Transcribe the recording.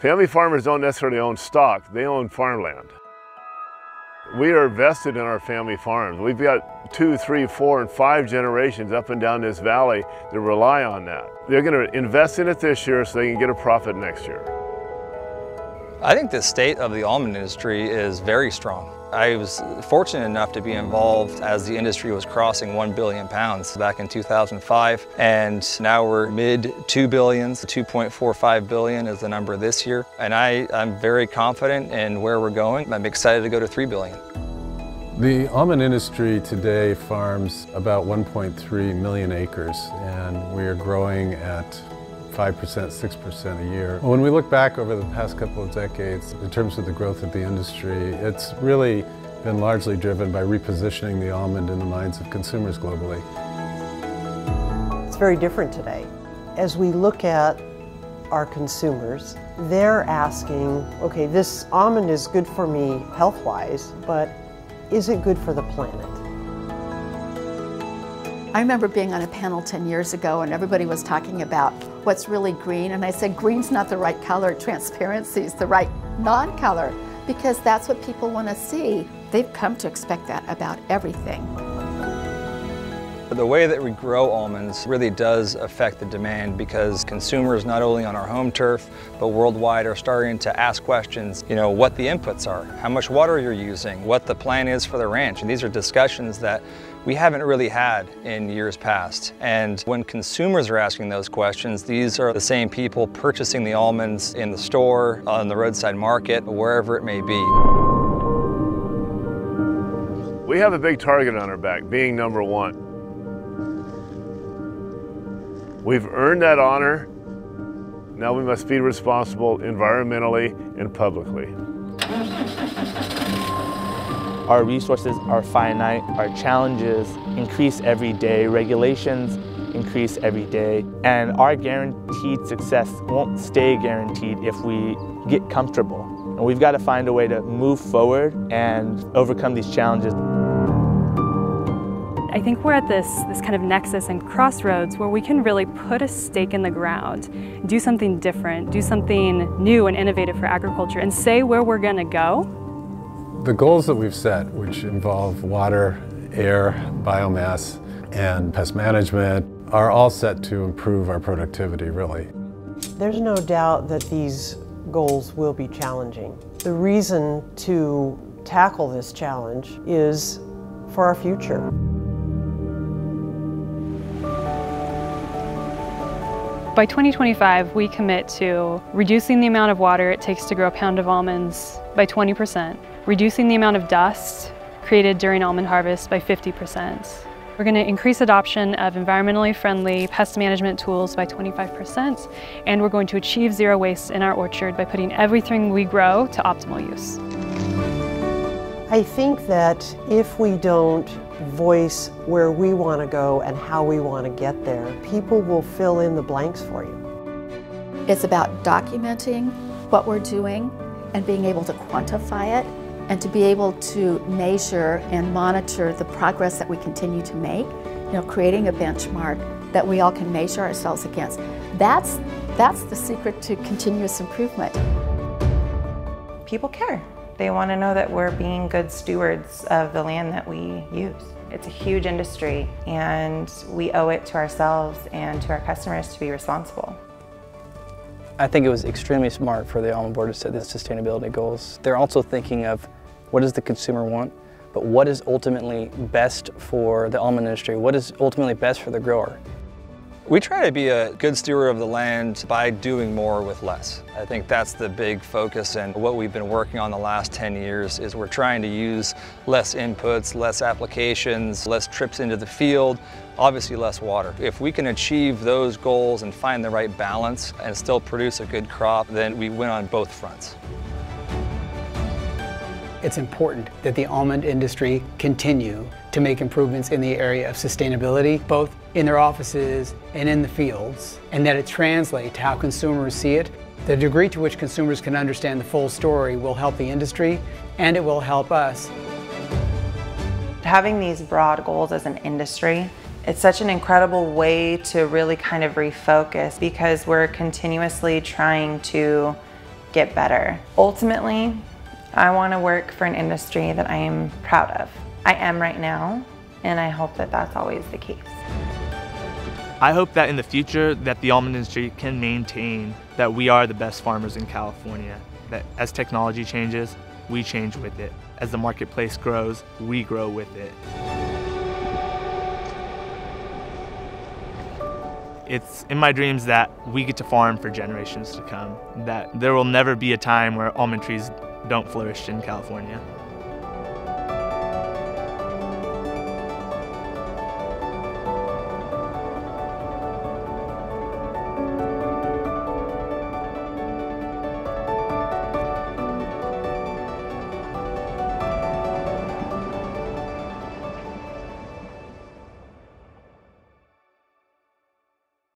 Family farmers don't necessarily own stock, they own farmland. We are vested in our family farms. We've got 2, 3, 4, and 5 generations up and down this valley that rely on that. They're going to invest in it this year so they can get a profit next year. I think the state of the almond industry is very strong. I was fortunate enough to be involved as the industry was crossing 1 billion pounds back in 2005, and now we're mid 2 billions. 2.45 billion is the number this year, and I'm very confident in where we're going. I'm excited to go to 3 billion. The almond industry today farms about 1.3 million acres, and we are growing at 5%, 6% a year. When we look back over the past couple of decades, in terms of the growth of the industry, it's really been largely driven by repositioning the almond in the minds of consumers globally. It's very different today. As we look at our consumers, they're asking, okay, this almond is good for me health-wise, but is it good for the planet? I remember being on a panel 10 years ago and everybody was talking about what's really green, and I said green's not the right color, transparency is the right non-color, because that's what people want to see. They've come to expect that about everything. The way that we grow almonds really does affect the demand, because consumers not only on our home turf but worldwide are starting to ask questions, what the inputs are, how much water you're using, what the plan is for the ranch. And these are discussions that we haven't really had in years past. And when consumers are asking those questions, these are the same people purchasing the almonds in the store, on the roadside market, wherever it may be. We have a big target on our back, being #1. We've earned that honor. Now we must be responsible environmentally and publicly. Our resources are finite, our challenges increase every day, regulations increase every day, and our guaranteed success won't stay guaranteed if we get comfortable. And we've got to find a way to move forward and overcome these challenges. I think we're at this kind of nexus and crossroads where we can really put a stake in the ground, do something different, do something new and innovative for agriculture, and say where we're going to go. The goals that we've set, which involve water, air, biomass, and pest management, are all set to improve our productivity, really. There's no doubt that these goals will be challenging. The reason to tackle this challenge is for our future. By 2025, we commit to reducing the amount of water it takes to grow a pound of almonds by 20%, reducing the amount of dust created during almond harvest by 50%. We're going to increase adoption of environmentally friendly pest management tools by 25%, and we're going to achieve zero waste in our orchard by putting everything we grow to optimal use. I think that if we don't voice where we want to go and how we want to get there, people will fill in the blanks for you. It's about documenting what we're doing and being able to quantify it, and to be able to measure and monitor the progress that we continue to make, creating a benchmark that we all can measure ourselves against. That's the secret to continuous improvement. People care. They want to know that we're being good stewards of the land that we use. It's a huge industry, and we owe it to ourselves and to our customers to be responsible. I think it was extremely smart for the Almond Board to set the sustainability goals. They're also thinking of what does the consumer want, but what is ultimately best for the almond industry? What is ultimately best for the grower? We try to be a good steward of the land by doing more with less. I think that's the big focus, and what we've been working on the last 10 years is we're trying to use less inputs, less applications, less trips into the field, obviously less water. If we can achieve those goals and find the right balance and still produce a good crop, then we win on both fronts. It's important that the almond industry continue to make improvements in the area of sustainability, both in their offices and in the fields, and that it translates to how consumers see it. The degree to which consumers can understand the full story will help the industry, and it will help us. Having these broad goals as an industry, it's such an incredible way to really kind of refocus, because we're continuously trying to get better. Ultimately, I want to work for an industry that I am proud of. I am right now, and I hope that that's always the case. I hope that in the future that the almond industry can maintain that we are the best farmers in California, that as technology changes, we change with it. As the marketplace grows, we grow with it. It's in my dreams that we get to farm for generations to come, that there will never be a time where almond trees don't flourish in California.